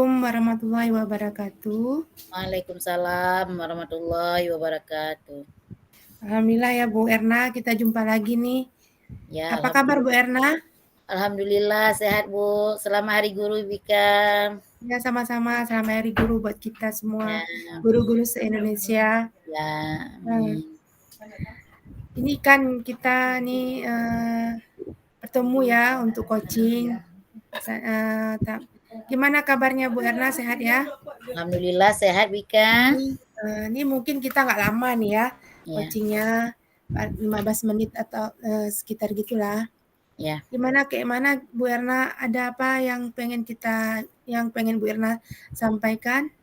Assalamualaikum warahmatullahi wabarakatuh. Waalaikumsalam warahmatullahi wabarakatuh. Alhamdulillah ya Bu Erna, kita jumpa lagi nih. Ya, Apa kabar Bu Erna? Alhamdulillah sehat Bu. Selamat Hari Guru Bika. Ya sama-sama, selamat Hari Guru buat kita semua, Ya, guru-guru se-Indonesia. ya, Nah, amin. ini kan kita nih bertemu ya untuk coaching. Gimana kabarnya Bu Erna, sehat ya? Alhamdulillah sehat Bika. Ini mungkin kita nggak lama nih ya, Ya, coachingnya 15 menit atau sekitar gitulah. ya. Kayak mana Bu Erna, ada apa yang pengen Bu Erna sampaikan?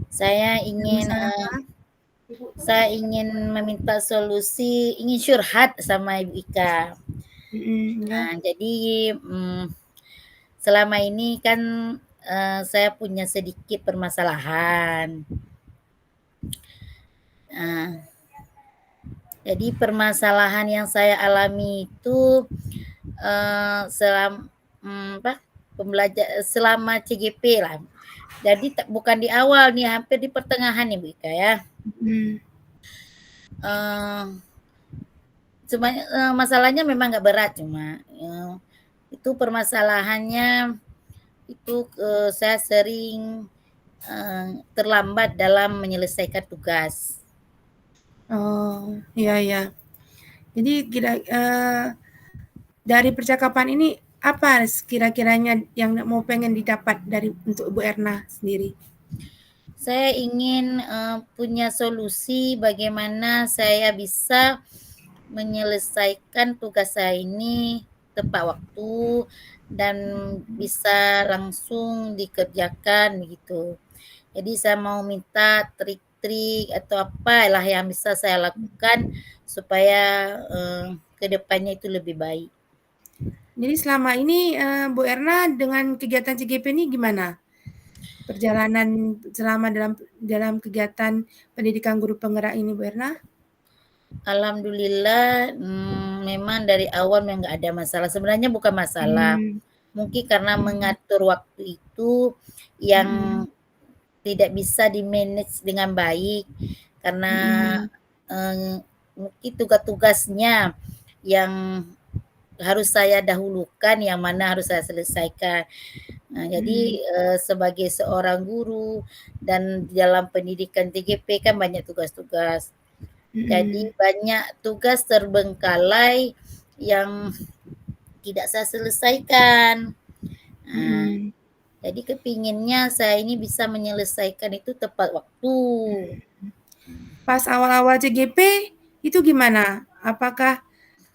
Saya Ada ingin masalah eh, apa? saya ingin meminta solusi, ingin curhat sama Ibu Ika. Ya. Jadi selama ini kan saya punya sedikit permasalahan. Nah, jadi permasalahan yang saya alami itu selama CGP lah. Jadi bukan di awal nih, hampir di pertengahan nih Bu Ika ya. Eh, masalahnya memang nggak berat, cuma itu permasalahannya itu saya sering terlambat dalam menyelesaikan tugas. Oh, iya ya. Jadi dari percakapan ini apa kira-kiranya yang mau pengen didapat untuk Bu Erna sendiri? Saya ingin punya solusi bagaimana saya bisa menyelesaikan tugas saya ini tepat waktu dan bisa langsung dikerjakan begitu. Jadi saya mau minta trik-trik atau apalah yang bisa saya lakukan supaya ke depannya itu lebih baik. Jadi selama ini Bu Erna dengan kegiatan CGP ini gimana? Perjalanan selama dalam kegiatan pendidikan guru penggerak ini Bu Erna? Alhamdulillah memang dari awal memang nggak ada masalah. Sebenarnya bukan masalah. Mungkin karena mengatur waktu itu yang tidak bisa di-manage dengan baik karena mungkin tugas-tugasnya yang harus saya dahulukan, yang mana harus saya selesaikan. Nah, jadi sebagai seorang guru dan dalam pendidikan TGP kan banyak tugas-tugas. Jadi banyak tugas terbengkalai yang tidak saya selesaikan. Jadi kepinginnya saya ini bisa menyelesaikan itu tepat waktu. Pas awal-awal CGP itu gimana? Apakah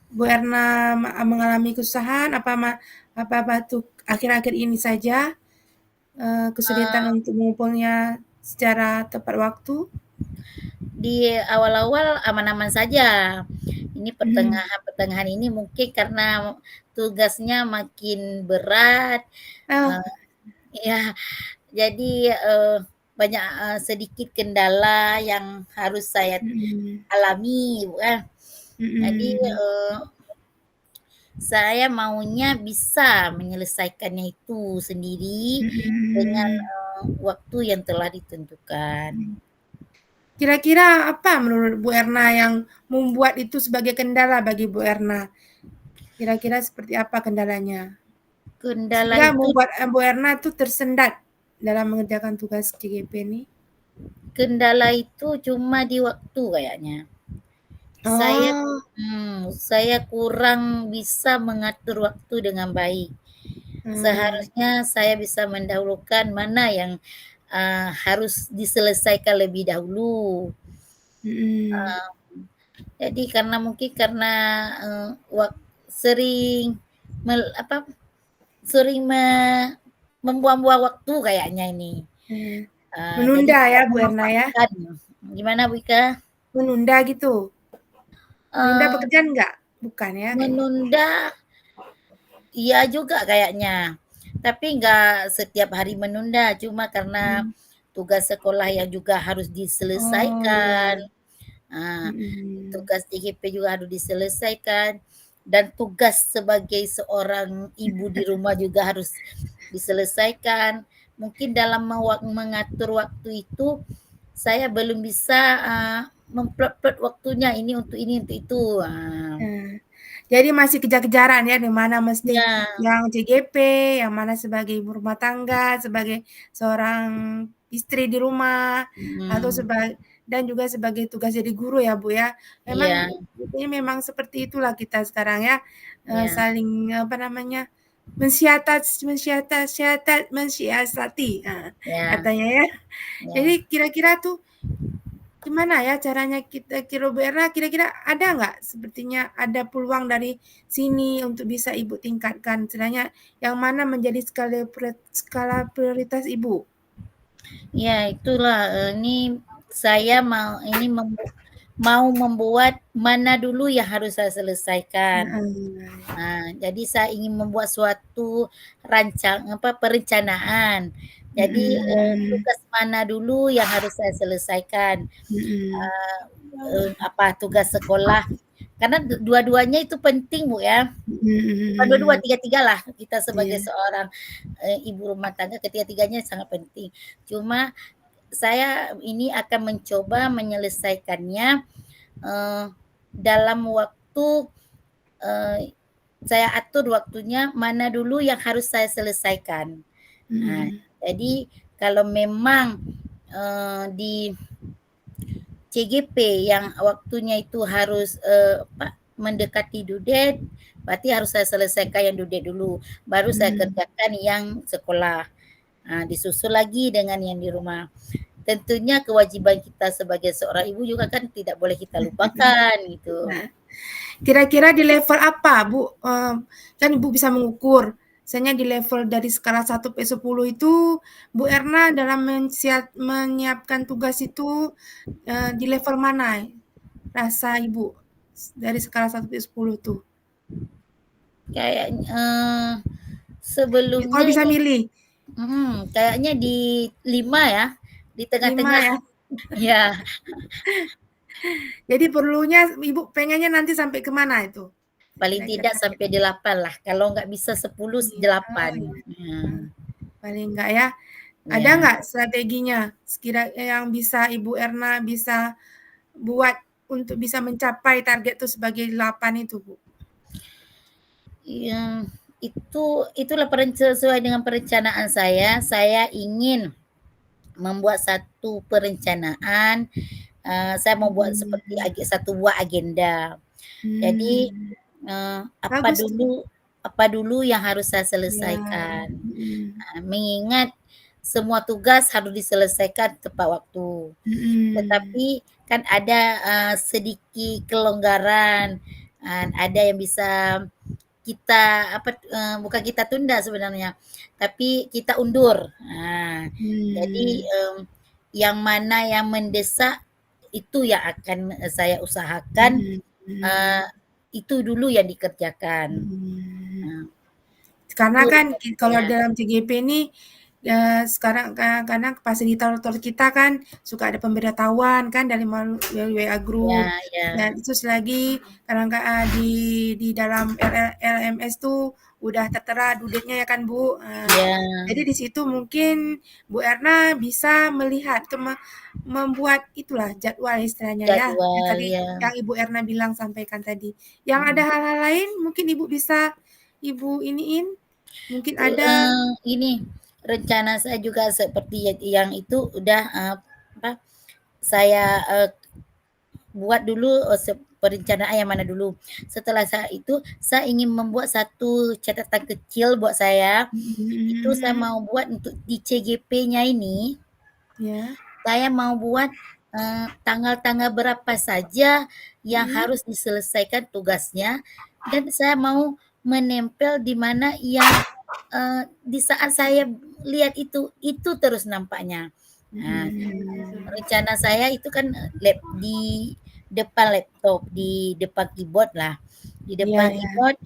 Bu Erna mengalami kesusahan? Apa tuh akhir-akhir ini saja kesulitan untuk mengumpulnya secara tepat waktu? Di awal-awal aman-aman saja. Ini pertengahan ini mungkin karena tugasnya makin berat. Ya, jadi banyak sedikit kendala yang harus saya alami, bukan? Jadi saya maunya bisa menyelesaikannya itu sendiri dengan waktu yang telah ditentukan. Kira-kira apa menurut Bu Erna yang membuat itu sebagai kendala bagi Bu Erna? Kira-kira seperti apa kendalanya? Kendala Sehingga itu membuat Bu Erna itu tersendat dalam mengerjakan tugas CGP ini? Kendala itu cuma di waktu kayaknya. Saya kurang bisa mengatur waktu dengan baik. Seharusnya saya bisa mendahulukan mana yang harus diselesaikan lebih dahulu. Jadi karena sering sering membuang-buang waktu kayaknya ini. Jadi Menunda ya tidak Bu Erna ya? memanfaatkan. Gimana Bu Ika? Menunda gitu? Menunda pekerjaan enggak? Bukan ya? Menunda, iya juga kayaknya. Tapi enggak setiap hari menunda, cuma karena tugas sekolah yang juga harus diselesaikan. Tugas TGP juga harus diselesaikan. Dan tugas sebagai seorang ibu di rumah juga harus diselesaikan. mungkin dalam mengatur waktu itu saya belum bisa memplot-plot waktunya ini untuk itu. Nah, jadi masih kejar-kejaran ya, di mana mesti Ya, yang CGP, yang mana sebagai ibu rumah tangga, sebagai seorang istri di rumah, atau hmm, dan juga sebagai tugas jadi guru ya, Bu, ya. Memang iya, ini memang seperti itulah kita sekarang ya, iya, saling apa namanya, mensiasati, iya, katanya ya. Jadi iya. kira-kira tuh gimana ya caranya kita Bu Erna kira-kira ada nggak sepertinya ada peluang dari sini untuk bisa Ibu tingkatkan istilahnya yang mana menjadi skala prioritas Ibu? Ya itulah, ini saya mau membuat mana dulu yang harus saya selesaikan. Heeh. Jadi saya ingin membuat suatu perencanaan. Jadi, Mhm. tugas mana dulu yang harus saya selesaikan, Mhm. tugas sekolah, karena dua-duanya itu penting, Bu, ya. Mhm Bukan dua-dua, mhm. tiga-tiga lah kita sebagai Iya. seorang, ibu rumah tangga, ketiga-tiganya sangat penting. Cuma saya ini akan mencoba menyelesaikannya, eee, dalam waktu, eee, saya atur waktunya mana dulu yang harus saya selesaikan. Nah, Mhm. jadi kalau memang, di CGP yang waktunya itu harus, mendekati due date, berarti harus saya selesaikan yang due date dulu, baru saya Mhm. kerjakan yang sekolah. Disusul lagi dengan yang di rumah. Tentunya kewajiban kita sebagai seorang ibu juga kan tidak boleh kita lupakan gitu. Nah, kira-kira di level apa, Bu, kan Ibu bisa mengukur, misalnya di level dari skala 1 sampai 10 itu, Bu Erna dalam menyiapkan tugas itu, di level mana rasa Ibu dari skala 1 sampai 10 tuh? Kayak, Kalau sebelumnya bisa milih, kayaknya di 5 ya, di 5 tengah-tengah. ya? Ya, Jadi perlunya Ibu pengennya nanti sampai ke mana itu? paling Kira-kira tidak target sampai 8 lah, kalau nggak bisa 10, oh 8. iya, Mmm, paling enggak ya. Ada ya. nggak strateginya yang bisa Ibu Erna bisa buat untuk bisa mencapai target itu sebagai 8 itu, Bu? Iya, itulah sesuai dengan perencanaan saya ingin membuat satu perencanaan, saya mau buat seperti Mhm. satu buah agenda. Jadi, Mmm, apa bagus tuh. dulu yang harus saya Iya, selesaikan. mhm, Mengingat semua tugas harus diselesaikan tepat waktu. mhm, Tetapi kan ada, sedikit kelonggaran, ada yang bisa kita bukan kita tunda sebenarnya, tapi kita undur. Jadi, mmm, yang mana yang mendesak itu yang akan saya usahakan, mhm, mhm, eee, itu dulu yang dikerjakan. mhm. Eee, Karena itu kan kalau ya, dalam CGP ini, sekarang kadang fasilitator kita kan suka ada pemberitahuan kan dari WA group, ya, dan ya, terus lagi kadang di dalam LMS tuh udah tertera due date-nya ya kan, Bu, ya, jadi di situ mungkin Bu Erna bisa melihat membuat itulah jadwal istilahnya ya, yang jadwal tadi ya. yang Ibu Erna sampaikan tadi. Yang ada Mhm. hal-hal lain mungkin Ibu bisa Ibu iniin? Mungkin ada Ini rencana saya juga seperti yang itu udah, apa, saya, buat dulu, perencanaan yang mana dulu. Setelah itu, saya ingin membuat satu catatan kecil buat saya, itu saya mhm, mau buat untuk di CGP-nya ini, ya, saya mau buat, tanggal-tanggal berapa saja yang mhm, harus diselesaikan tugasnya, dan saya mau menempel di mana yang, di saat saya lihat itu terus nampaknya. Nah, mhm, rencana saya itu kan, di depan laptop, di depan keyboard lah, di iya depan iya, keyboard,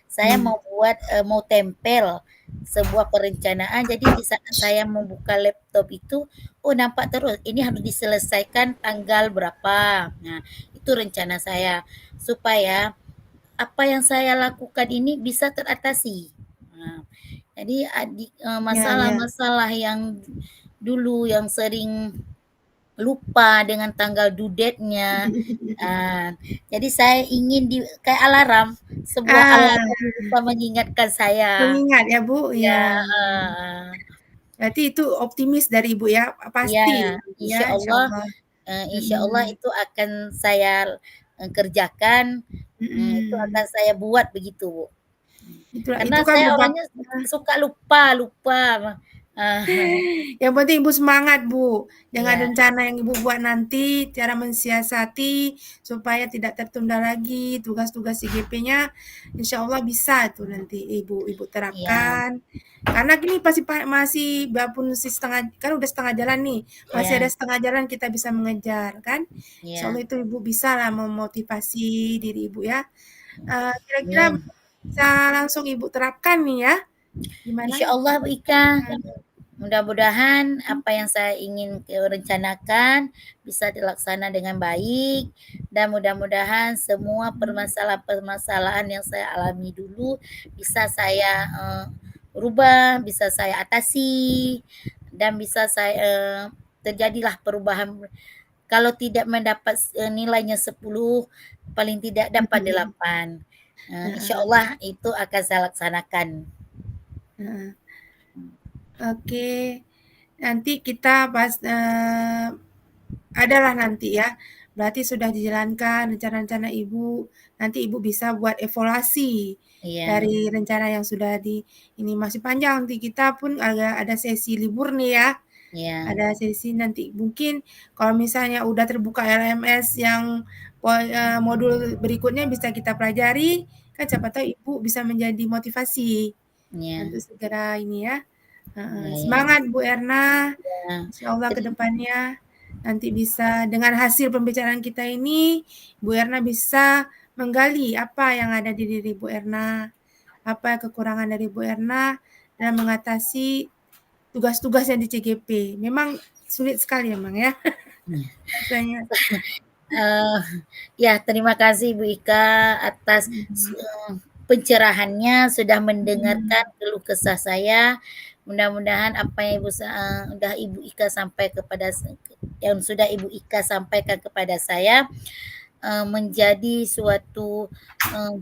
saya mmm, mau buat, mau tempel sebuah perencanaan, jadi di saat saya membuka laptop itu, oh nampak terus, ini harus diselesaikan tanggal berapa. Nah, itu rencana saya, supaya apa yang saya lakukan ini bisa teratasi. Nah, Jadi Ya, ya. masalah-masalah yang dulu yang sering lupa dengan tanggal due date-nya, jadi saya ingin kayak alarm, sebuah Ah, alarm yang bisa mengingatkan saya. mengingat ya, Bu? Ya, Ya. Berarti itu optimis dari Ibu ya, ya, pasti ya, insyaallah. insya Allah Mhm, itu akan saya, kerjakan, itu mhm. akan saya buat begitu, Bu. Itulah, Karena itu kan saya berbab orangnya suka lupa lupa, yang penting Ibu semangat, Bu. Dengan iya rencana yang Ibu buat nanti, cara mensiasati supaya tidak tertunda lagi tugas-tugas CGP-nya, insya Allah bisa tuh nanti Ibu iya terapkan. Karena gini pasti masih walaupun kan udah setengah jalan nih, masih ada iya setengah jalan kita bisa mengejar kan. Insya iya, Allah itu Ibu bisa lah memotivasi diri Ibu ya. Kira-kira amin. bisa langsung Ibu terapkan nih ya? Gimana? Insyaallah Bu Ika, mudah-mudahan apa yang saya ingin rencanakan bisa dilaksana dengan baik, dan mudah-mudahan semua permasalahan-permasalahan yang saya alami dulu bisa saya, rubah, bisa saya atasi, dan bisa saya terjadilah perubahan. Kalau tidak mendapat, nilainya 10, paling tidak dapat Mhm, 8. heeh, Insyaallah itu akan saya laksanakan. heeh. Oke, nanti kita adalah nanti ya, berarti sudah dijalankan rencana-rencana Ibu, nanti Ibu bisa buat evaluasi Iya dari rencana yang sudah ini masih panjang nanti kita pun ada sesi libur nih ya, iya ada sesi nanti mungkin kalau misalnya udah terbuka LMS yang modul berikutnya bisa kita pelajari, kan siapa tahu Ibu bisa menjadi motivasi iya untuk segera ini ya. Heeh, iya iya. semangat Bu Erna, Iya. insyaallah ke Teri depannya nanti bisa dengan hasil pembicaraan kita ini, Bu Erna bisa menggali apa yang ada di diri Bu Erna, apa kekurangan dari Bu Erna dalam mengatasi tugas-tugas yang di CGP. Memang sulit sekali emang ya rasanya. eee, ya terima kasih Bu Ika atas Mhm, pencerahannya, sudah mendengarkan mhm, keluh kesah saya. Mudah-mudahan apa yang udah Ibu Ika yang sudah Ibu Ika sampaikan kepada saya, menjadi suatu, eee,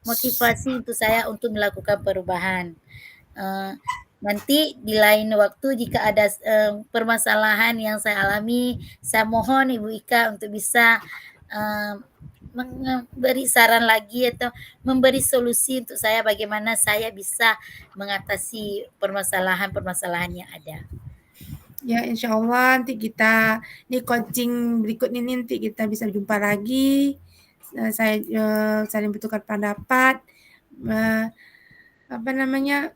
motivasi untuk saya untuk melakukan perubahan. Eee, Nanti di lain waktu jika ada permasalahan yang saya alami, saya mohon Ibu Ika untuk bisa, eee, memberi saran lagi atau memberi solusi untuk saya bagaimana saya bisa mengatasi permasalahan-permasalahan yang ada. ya insyaallah nanti kita di coaching berikut ini nanti kita bisa jumpa lagi, saya, saling bertukar pendapat, eee, apa namanya,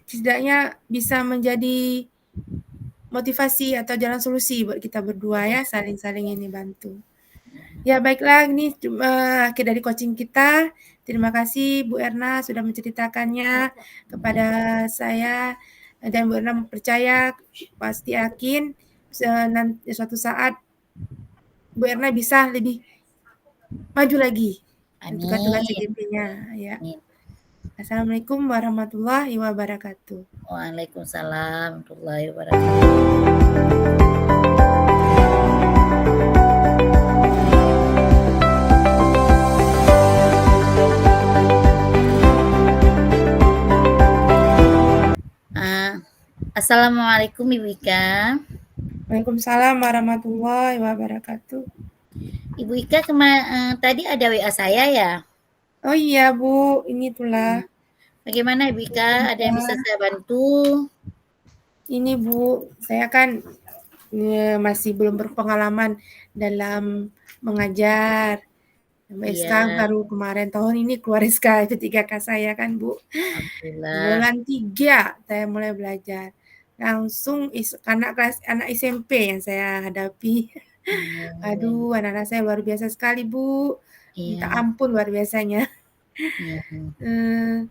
setidaknya bisa menjadi motivasi atau jalan solusi buat kita berdua Iya ya, saling-saling ini bantu. Ya baiklah, ini cuma akhir dari coaching kita. Terima kasih Bu Erna sudah menceritakannya kepada saya dan Bu Erna percaya, pasti yakin suatu saat Bu Erna bisa lebih maju lagi untuk tugas amin CGP-nya ya. amin. Assalamualaikum warahmatullahi wabarakatuh. Waalaikumsalam warahmatullahi wabarakatuh. Ah, assalamualaikum Ibu Ika. Waalaikumsalam warahmatullahi wabarakatuh. Ibu Ika tadi ada WA saya ya? Oh iya Bu, ini itulah. Bagaimana Ibu Ika? Ada yang bisa saya bantu? Ini Bu, saya kan masih belum berpengalaman dalam mengajar. SK Iya, baru kemarin tahun ini keluar SK P3K saya kan Bu. alhamdulillah. Bulan 3 saya mulai belajar. Langsung anak SMP yang saya hadapi. Iya iya Aduh, anak-anak saya luar biasa sekali Bu. Minta iya ampun luar biasanya. iya. Eee,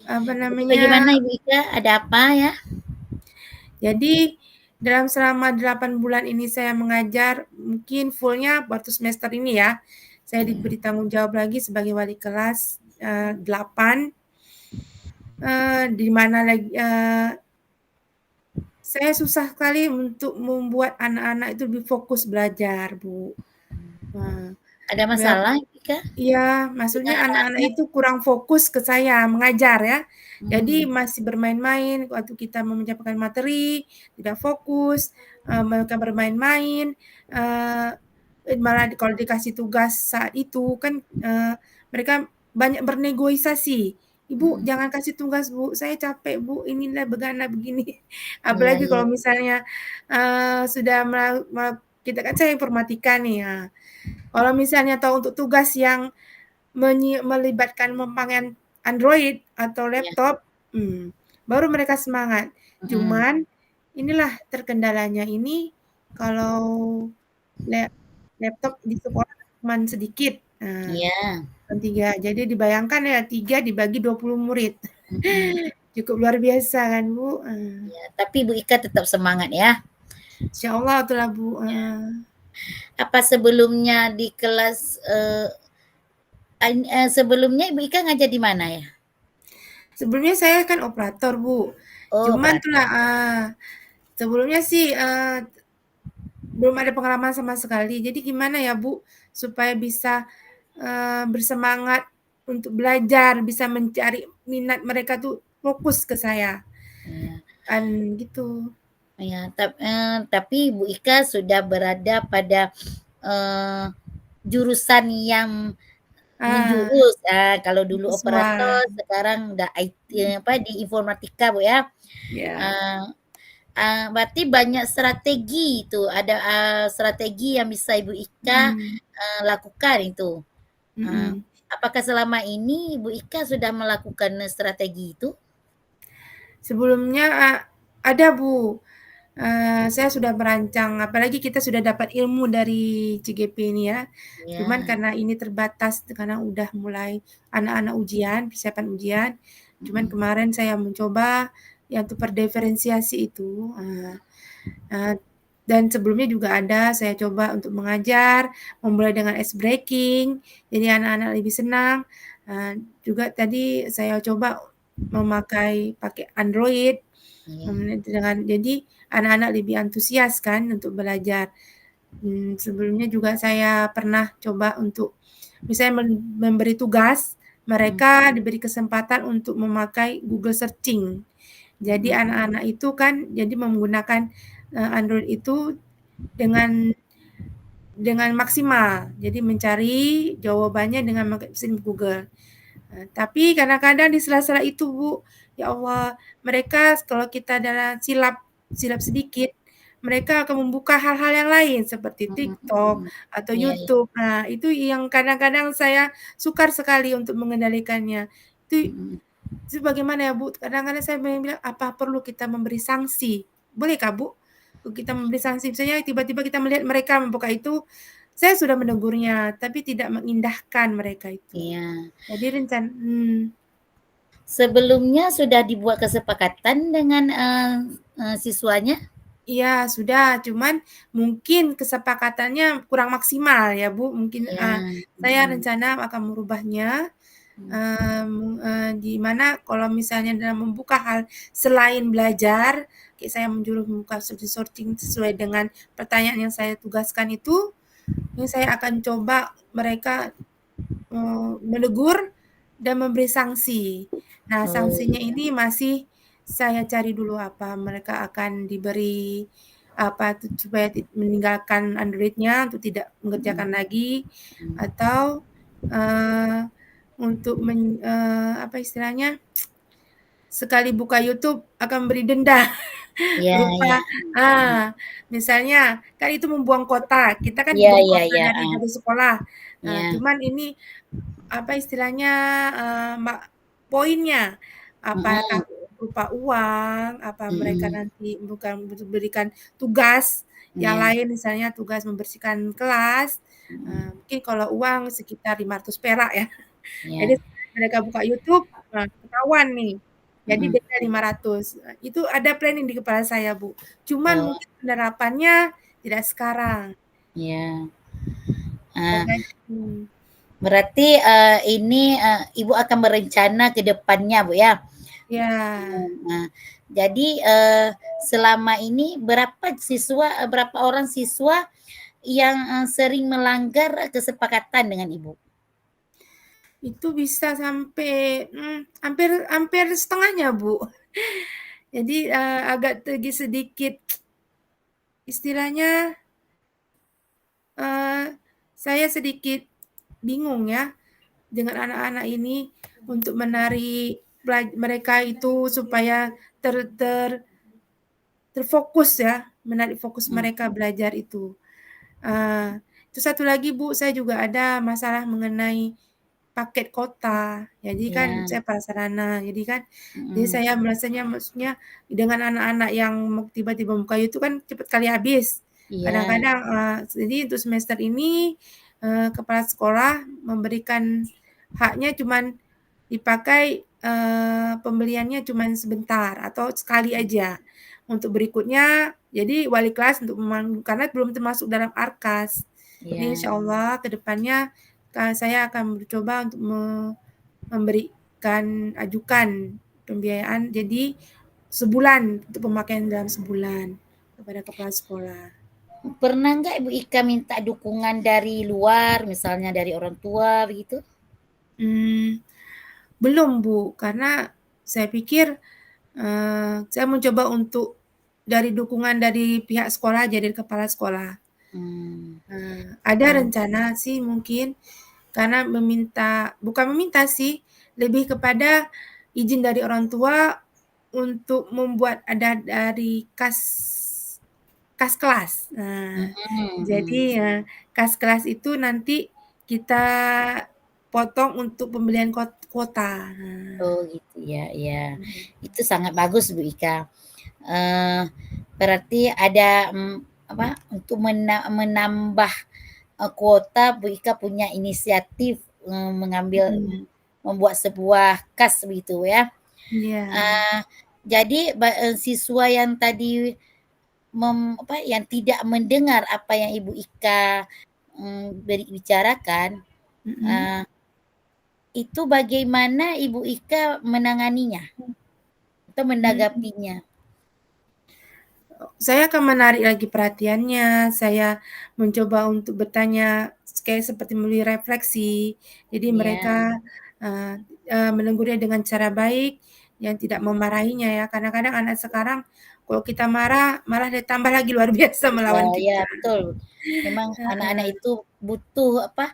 apa Jadi namanya, bagaimana Ibu Ika? Ada apa ya? jadi selama 8 bulan ini saya mengajar, mungkin full-nya waktu semester ini ya, saya Iya diberi tanggung jawab lagi sebagai wali kelas, 8. di mana lagi saya susah sekali untuk membuat anak-anak itu lebih fokus belajar, Bu. Nah, Ada ya masalah Kak iya, dengan maksudnya anak-anak anak-anaknya? itu kurang fokus ke saya mengajar ya. Jadi Mmm, masih bermain-main waktu kita menyampaikan materi, tidak fokus, mereka bermain-main, malah kalau dikasih tugas saat itu kan, mereka banyak bernegosiasi, "Ibu mhm, jangan kasih tugas Bu, saya capek Bu, inilah begana begini." iya Apalagi iya, kalau misalnya, sudah kita kan saya informatika nih ya, kalau misalnya tahu untuk tugas yang melibatkan pemakaian Android atau iya, laptop, baru mereka semangat. mhm, Cuman inilah terkendalanya ini kalau la laptop di sekolah cuman sedikit, iya, cuman 3. Jadi dibayangkan ya 3 dibagi 20 murid. mhm, Cukup luar biasa kan, Bu, iya, tapi Ibu Ika tetap semangat ya? insyaallah itulah, Bu, Ya. Apa sebelumnya di kelas, sebelumnya Ibu Ika ngajar di mana ya? Sebelumnya saya kan operator, Bu, Oh, cuman itulah, operator. sebelumnya sih, belum ada pengalaman sama sekali. Jadi gimana ya, Bu, supaya bisa, bersemangat untuk belajar, bisa mencari minat mereka tuh fokus ke saya, Iya. kan gitu. Iya, tapi Bu Ika sudah berada pada, eee, jurusan yang Ah, menjurus, kalau dulu operator, sesuai, sekarang udah IT apa, di informatika, Bu, ya. ya, Eee Berarti banyak strategi itu, ada, strategi yang bisa Ibu Ika, mhm, lakukan itu. Eee, mhm. apakah selama ini Ibu Ika sudah melakukan strategi itu? Sebelumnya, ada, Bu, saya sudah merancang apalagi kita sudah dapat ilmu dari CGP ini ya. Cuman Ya, karena ini terbatas karena udah mulai anak-anak ujian, persiapan ujian. Cuman mhm, kemarin saya mencoba ya untuk berdiferensiasi itu, eee, dan sebelumnya juga ada saya coba untuk mengajar, memulai dengan ice breaking, jadi anak-anak lebih senang, juga tadi saya coba pakai Android, iya, dengan jadi anak-anak lebih antusias kan untuk belajar. Sebelumnya juga saya pernah coba untuk misalnya memberi tugas, mhm, mereka diberi kesempatan untuk memakai Google Searching. Jadi mhm, anak-anak itu kan jadi menggunakan, Android itu dengan maksimal. Jadi mencari jawabannya dengan mesin Google. Tapi kadang-kadang di sela-sela itu, Bu, ya Allah, mereka kalau kita adalah silap silap sedikit, mereka akan membuka hal-hal yang lain seperti mhm, TikTok mhm. atau Iya iya, YouTube. Nah, itu yang kadang-kadang saya sukar sekali untuk mengendalikannya. Itu mhm, itu bagaimana ya, Bu? Kadang-kadang saya bilang, "Apa perlu kita memberi sanksi?" Bolehkah, Bu? Kita memberi sanksi, misalnya tiba-tiba kita melihat mereka membuka itu, saya sudah menegurnya, tapi tidak mengindahkan mereka itu. iya. Jadi Sebelumnya sudah dibuat kesepakatan dengan, siswanya? iya sudah, cuman mungkin kesepakatannya kurang maksimal ya, Bu, mungkin, Iya, saya mhm, rencana akan merubahnya, mhm, di mana kalau misalnya dalam membuka hal selain belajar, kayak saya menyuruh membuka sorting sesuai dengan pertanyaan yang saya tugaskan itu, ini saya akan coba mereka, menegur dan memberi sanksi. Nah, oh sanksinya iya, ini masih saya cari dulu apa, mereka akan diberi apa supaya meninggalkan Android-nya untuk tidak mhm, mengerjakan lagi mhm. atau, eee, untuk apa istilahnya, sekali buka YouTube akan beri denda Iya iya, berupa mhm, misalnya kan itu membuang kuota, kita kan iya diberi iya kuota iya, dari sekolah. iya, Cuman ini apa istilahnya, poinnya, apakah mhm, berupa uang, apa mereka mhm, nanti bukan berikan tugas yang iya, lain misalnya tugas membersihkan kelas, mhm, mungkin kalau uang sekitar 500 perak ya. Jadi iya, sekali mereka buka YouTube, ketahuan nih, jadi mhm, denda 500. Itu ada planning di kepala saya, Bu. Cuman oh, mungkin penerapannya tidak sekarang, iya, eee, makanya berarti, ini, Ibu akan berencana ke depannya, Bu, ya? Ya, Nah, jadi, selama ini berapa orang siswa yang, sering melanggar kesepakatan dengan Ibu? itu bisa sampai, hampir hampir setengahnya, Bu. Jadi, agak sedikit istilahnya, eee, saya sedikit bingung ya dengan anak-anak ini untuk menarik mereka itu supaya ter ter terfokus ya, menarik fokus Mhm, mereka belajar itu. Terus satu lagi Bu, saya juga ada masalah mengenai paket kota. Jadi kan iya, saya prasarana, jadi mhm, saya merasanya maksudnya dengan anak-anak yang tiba-tiba buka itu kan cepat kali habis. iya, Kadang-kadang, jadi untuk semester ini, kepala sekolah memberikan haknya cuman dipakai, pembeliannya cuman sebentar atau sekali aja. Untuk berikutnya, jadi wali kelas untuk karena belum termasuk dalam ARKAS. Ini iya. insyaallah ke depannya, saya akan mencoba untuk ajukan pembiayaan jadi sebulan, untuk pemakaian dalam sebulan kepada kepala sekolah. Pernah nggak Ibu Ika minta dukungan dari luar, misalnya dari orang tua begitu? Mmm, belum Bu, karena saya pikir, saya mencoba untuk dari dukungan dari pihak sekolah aja, dari kepala sekolah. Mmm, Ada oh, rencana sih mungkin, karena bukan meminta sih, lebih kepada izin dari orang tua untuk membuat ada dari kas kelas. mhm, Jadi, mhm. kas kelas itu nanti kita potong untuk pembelian kuota. Oh gitu ya, ya. Mhm, Itu sangat bagus Bu Ika. Eee, Berarti ada, apa, untuk menambah, kuota Bu Ika punya inisiatif, mhm, membuat sebuah kas begitu ya. iya, Eee, jadi siswa yang tadi yang tidak mendengar apa yang Ibu Ika, bicarakan, mhm. eee, itu bagaimana Ibu Ika menanganinya atau Mmm. menanggapinya? Saya akan menarik lagi perhatiannya, saya mencoba untuk bertanya kayak seperti melalui refleksi. Jadi Ya, mereka, eee menegurnya dengan cara baik, yang tidak mhm, memarahinya ya. Kadang-kadang anak sekarang kalau kita marah, malah dia tambah lagi luar biasa iya, melawan iya kita. betul. Memang anak-anak Heeh. itu butuh apa,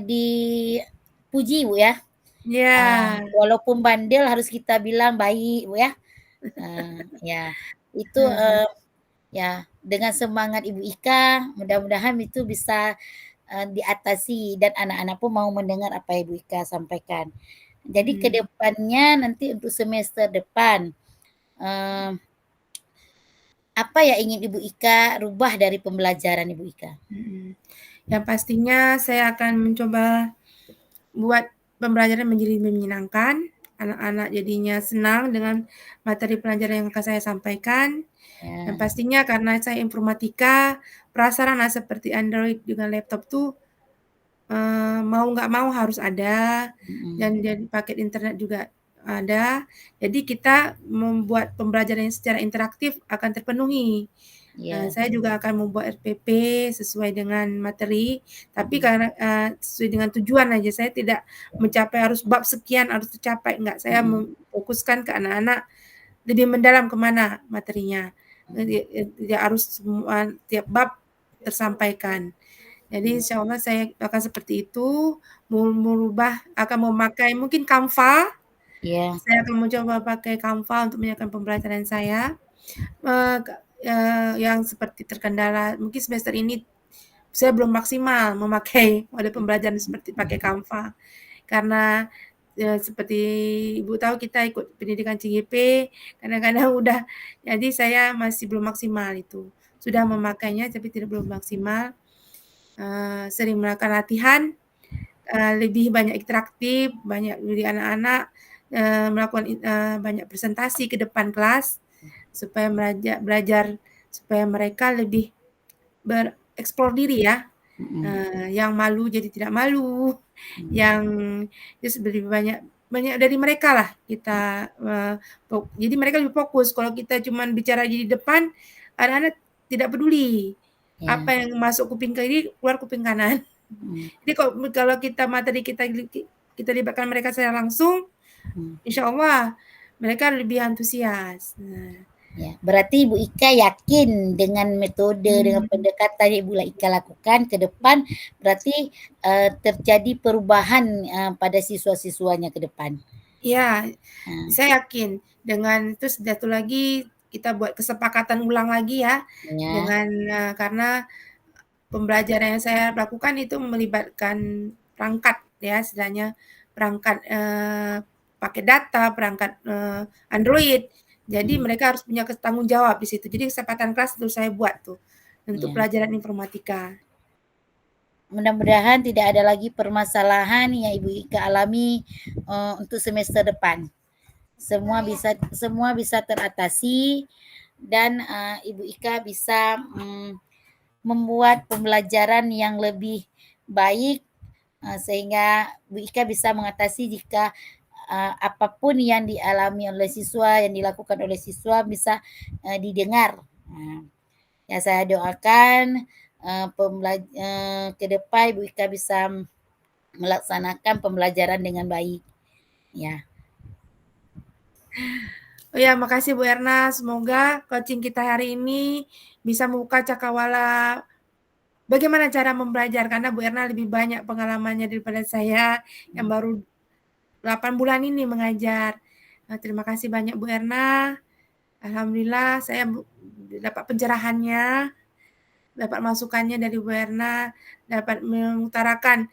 dipuji Bu ya, Iya, walaupun bandel harus kita bilang baik Bu ya. Ya itu, heeh, ya dengan semangat Ibu Ika mudah-mudahan itu bisa, diatasi dan anak-anak pun mau mendengar apa yang Ibu Ika sampaikan. Jadi ke mhm, depannya nanti untuk semester depan, eee, apa yang ingin Ibu Ika rubah dari pembelajaran Ibu Ika? mhm. Yang pastinya saya akan mencoba buat pembelajaran menjadi lebih menyenangkan, anak-anak jadinya senang dengan materi pelajaran yang akan saya sampaikan. Yang Ya, pastinya karena saya informatika, prasarana seperti Android dengan laptop tuh, mau nggak mau harus ada, mhm, dan paket internet juga ada. Jadi kita membuat pembelajaran yang secara interaktif akan terpenuhi. iya, Saya juga akan membuat RPP sesuai dengan materi, tapi mhm, karena, sesuai dengan tujuan aja, saya tidak mencapai harus bab sekian harus tercapai, enggak. Saya mhm, memfokuskan ke anak-anak lebih mendalam ke mana materinya. mhm, Tidak harus semua tiap bab tersampaikan. Jadi mhm, insyaallah saya akan seperti itu, akan memakai mungkin Canva, iya, saya akan mencoba pakai Canva untuk menyiapkan pembelajaran saya, yang seperti terkendala mungkin semester ini saya belum maksimal memakai mode pembelajaran seperti pakai Canva. Karena, seperti Ibu tahu kita ikut pendidikan CGP, kadang-kadang udah jadi saya masih belum maksimal itu. Sudah memakainya tapi belum maksimal, sering melakukan latihan, lebih banyak interaktif, banyak didik anak-anak, melakukan banyak presentasi ke depan kelas, supaya belajar supaya mereka lebih bereksplor diri ya. mhm, Yang malu jadi tidak malu, mhm, yang terus lebih banyak banyak dari mereka lah kita, jadi mereka lebih fokus. Kalau kita cuman bicara di depan, anak-anak tidak peduli. Ya. Apa yang masuk kuping kiri, keluar kuping kanan. Mhm. Jadi kalau kita materi kita libatkan mereka secara langsung, Mhm. insya Allah mereka lebih antusias. Nah, Ya, berarti Ibu Ika yakin dengan metode, dengan pendekatan yang Ibu Ika lakukan ke depan, berarti terjadi perubahan pada siswa-siswanya ke depan. iya, Nah, saya yakin dengan terus satu lagi kita buat kesepakatan ulang lagi ya ya, dengan karena pembelajaran yang saya lakukan itu melibatkan perangkat ya, istilahnya perangkat pakai data, perangkat Android. Jadi mhm, mereka harus punya tanggung jawab di situ. Jadi kesempatan kelas itu saya buat tuh untuk ya. pelajaran informatika. Mudah-mudahan tidak ada lagi permasalahan yang Ibu Ika alami untuk semester depan. Semua bisa teratasi dan Ibu Ika bisa membuat pembelajaran yang lebih baik sehingga Bu Ika bisa mengatasi jika apapun yang dialami oleh siswa, yang dilakukan oleh siswa bisa didengar. Ya saya doakan ke depan Ibu Ika bisa melaksanakan pembelajaran dengan baik. Ya. Oh ya, makasih Bu Erna. Semoga coaching kita hari ini bisa membuka cakrawala bagaimana cara membelajar karena Bu Erna lebih banyak pengalamannya daripada saya yang baru 8 bulan ini mengajar. Terima kasih banyak Bu Erna. Alhamdulillah saya dapat pencerahannya, dapat masukannya dari Bu Erna, dapat mengutarakan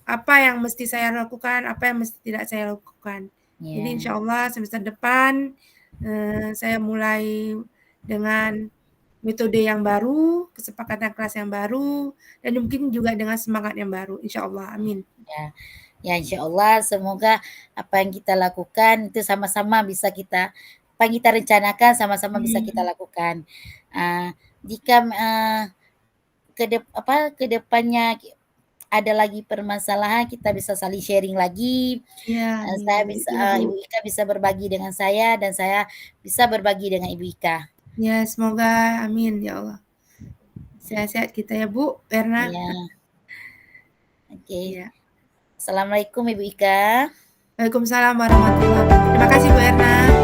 apa yang mesti saya lakukan, apa yang mesti tidak saya lakukan. Jadi Ya. insya Allah semester depan saya mulai dengan metode yang baru, kesepakatan kelas yang baru, dan mungkin juga dengan semangat yang baru. Insya Allah, amin. Ya. Ya, insya Allah semoga apa yang kita lakukan itu sama-sama bisa kita, apa yang kita rencanakan sama-sama bisa kita lakukan. Jika ke depannya ada lagi permasalahan kita bisa saling sharing lagi. Ya, Saya amin. bisa Ya, Bu. Ibu Ika bisa berbagi dengan saya dan saya bisa berbagi dengan Ibu Ika. Ya, semoga amin ya Allah. Sehat-sehat kita ya, Bu Erna. Iya. Oke. Ya. Assalamualaikum Ibu Ika. Waalaikumsalam warahmatullahi wabarakatuh. Terima kasih Bu Erna.